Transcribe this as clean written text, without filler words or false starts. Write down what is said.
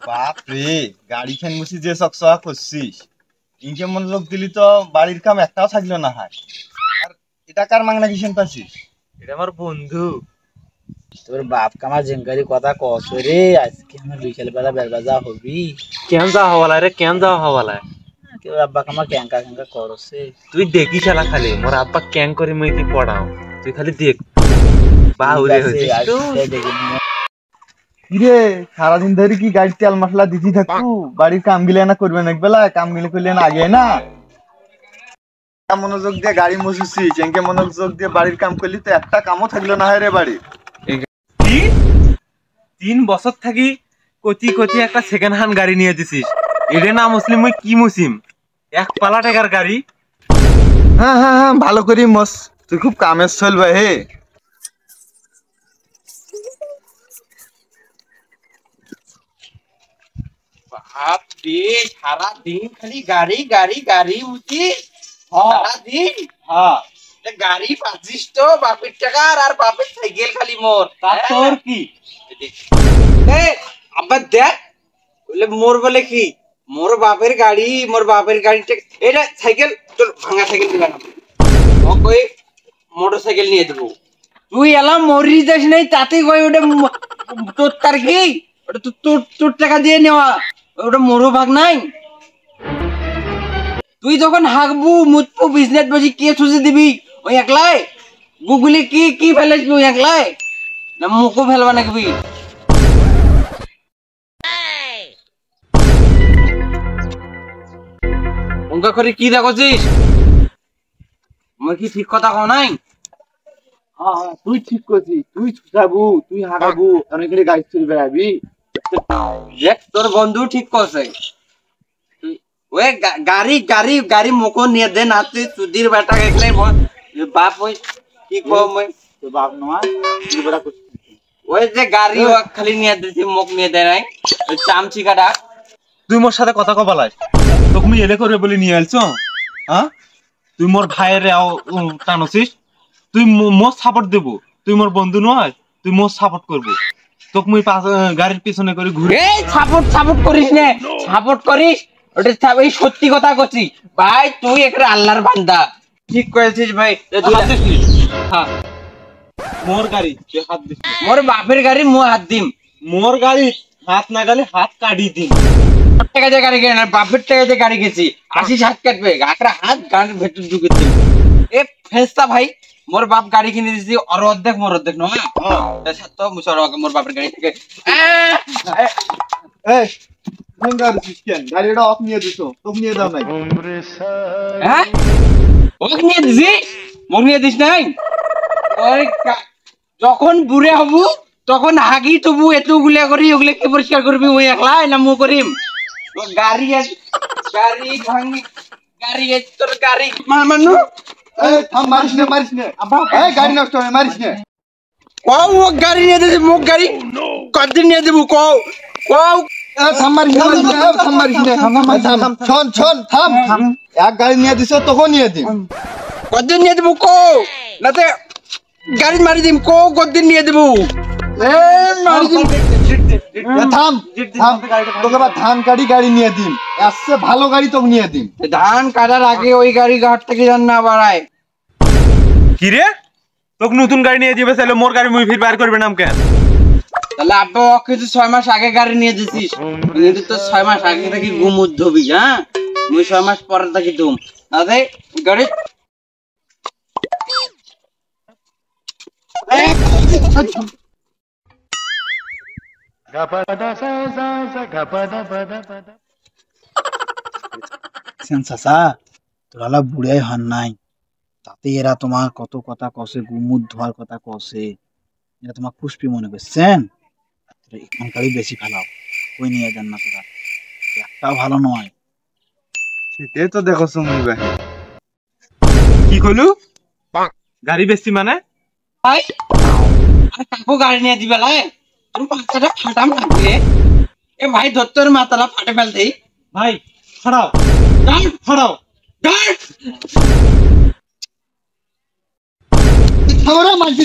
বাপ রে, গাড়ি ফ্যান মুছি যে চকচকা করছিস, ইনকে মন লোক দিলি তো বাড়ির কাম একটাও থাকলো না। হয় আর এটা কার মাংনা কিসেন পাচ্ছিস? এটা আমার বন্ধু। তোর বাপ কামা জেঙ্গারি কথা কস রে, আজকে আমার বিকেল বেলা বেরবাজা হবি। কেন যা হওয়ালা রে, কেন যা হওয়ালা? তোর আব্বা কামা ক্যাঙ্কা ক্যাঙ্কা করছে। তুই দেখি শালা খালি মোর আব্বা ক্যাং করে মই কি পড়াও, তুই খালি দেখ। বাউরে হইছিস কিরে, সারাদিন ধরে কি গাড়ি তেল মশলা দিতে থাকবো? বাড়ির কাম গিলে না করবে না, একবেলা কাম গিলে করলে না আগে না। মনোযোগ দিয়ে গাড়ি মুছিস, এনকে মনোযোগ দিয়ে বাড়ির কাম করলি তো একটা কামও থাকলো না রে বাড়ি। 3 বছর থাকি কতি কতি একটা সেকেন্ড হ্যান্ড গাড়ি নিয়ে দিছিস। এরে না মুসলিম মই কি মুসিম, এক পালা টাকার গাড়ি। হ্যাঁ হ্যাঁ হ্যাঁ, ভালো করি মস, তুই খুব কামের চলবে হে। বাপ রে, সারা দিন খালি গাড়ি গাড়ি গাড়ি উঠি সারা দিন। হ্যাঁ, গাড়ি পাচ্ছিস তো বাপের টাকার, আর বাপের সাইকেল খালি মোর। তোর কি আবার দেখ বলে মোর বলে কি, মোর বাপের গাড়ি, মোর বাপের গাড়িটা এটা সাইকেল, তোর ভাঙা সাইকেল দিবে না, ওই মোটর সাইকেল নিয়ে দেবো। তুই এলাম মরি যাস নাই তাতে কই ওটা তোর, তার কি ওটা তো তোর তোর টাকা দিয়ে নেওয়া, ওটা মোরও ভাগ নাই। তুই যখন হাঁকবু মুতবু বিজনেস বসি কে সুঝে দিবি? ওই একলাই গুগলি কি কি ফেলেছিস ওই একলাই, না মুখও ফেলবা নাকি? অঙ্কা করে কি দেখছিস? আমার কি ঠিক কথা কও নাই? হ্যাঁ হ্যাঁ, তুই ঠিক করছিস, তুই ছুটাবু, তুই হাঁকাবু, অনেক গাড়ি চলে বেড়াবি। তোর বন্ধু ঠিক করছে, ওই গাড়ি গাড়ি গাড়ি মুখ নিয়ে দে না, তুই সুধীর বেটা গেলে বাপ ওই কি কম তোর বাপ নয়, ওই যে গাড়ি খালি নিয়ে দিছি, মুখ নিয়ে দেয় নাই, ওই চামচি কাটা। তুই মোর সাথে কথা কবালাই, তোকে মুই এলে করবে বলে নিয়ে আলছো? হ্যাঁ, তুই মোর ভাইয়ের টানছিস, তুই মোর সাপোর্ট দেবো, তুই মোর বন্ধু নয়, তুই মোর সাপোর্ট করবো। তোকে মুই গাড়ির পিছনে করে ঘুরে। এই সাপোর্ট সাপোর্ট করিস না, সাপোর্ট করিস ওটা এই সত্যি কথা করছিস ভাই, তুই একটা আল্লাহর বান্দা, ঠিক করেছিস ভাই। হ্যাঁ, মোর গাড়ি তুই হাত দিস, মোর বাপের গাড়ি মো হাত দিম, মোর গাড়ি হাত না গেলে হাত কাটি দিম। টাকা দিয়ে গাড়ি কেনা, বাপের টাকা দিয়ে গাড়ি গেছি, 80 হাত কাটবে, একটা হাত গাড়ির ভেতর ঢুকে দিম। এ ফেস্তা ভাই, মোর বাপ গাড়ি কিনে দিছি, আর অর্ধেক মোর অর্ধেক নয়। তো মুসর মোর বাপের গাড়ি থেকে গাড়িটা অফ নিয়ে দিছো, তোকে নিয়ে দাও নাই? হ্যাঁ, ওকে নিয়ে দিছি, মোর নিয়ে দিস নাই। ওই যখন বুড়ে হবু তখন হাগি তবু এতগুলা করি, ওগুলো কি পরিষ্কার করবি? ওই একলা না মু করিম? গাড়ি গাড়ি ভাঙি, গাড়ি তোর গাড়ি মানু থাম, মারিস না মারিস না, গাড়ি নষ্ট হবে, মারিস না। কও ও গাড়ি নিয়ে দিছি, মুখ গাড়ি কতদিন নিয়ে দেবো কও কও? থাম, মারিস না, থাম, মারিস না, শোন শোন, থাম, এক গাড়ি নিয়ে দিছো, তখন নিয়ে দিন। কতদিন নিয়ে দেবো কও, নাতে গাড়ি মারি দিম, কও কতদিন নিয়ে দেবো? থাম থাম, তোকে আবার ধান কাটি গাড়ি নিয়ে দিন, আসছে ভালো গাড়ি তোকে নিয়ে দিন। ধান কাটার আগে ওই গাড়ি ঘাট থেকে যান না বাড়ায়। কি রে, তোকে নতুন গাড়ি নিয়ে দিবে, তাহলে মোর গাড়ি মুই ফির বার করবে নাম কেন? তাহলে আব্বা কিছু 6 মাস আগে গাড়ি নিয়ে দিছিস, কিন্তু তো 6 মাস আগে থেকে ঘুম উদ্ধবি। হ্যাঁ, মুই 6 মাস পরে থেকে ঘুম আরে গাড়ি তোরা বুড়াই হন নাই, তাতে এরা তোমার কত কথা কষে, গুমুদ ধোয়ার কথা কষে, এরা তোমার খুশপি মনে করছেন। এখানকারই বেশি ফেলাও, ওই নিয়ে যান না, তোরা একটাও ভালো নয়। সেটাই তো দেখো সুমি ভাই, কি কইলু? গাড়ি বেশি মানে ভাই আর কাকু গাড়ি নিয়ে দিবে লাই, তোর মাথাটা ফাটাম লাগবে। এ ভাই দত্তর মাথাটা ফাটে ফেল দেই ভাই, ফাড়াও ফাড়াও। মারছি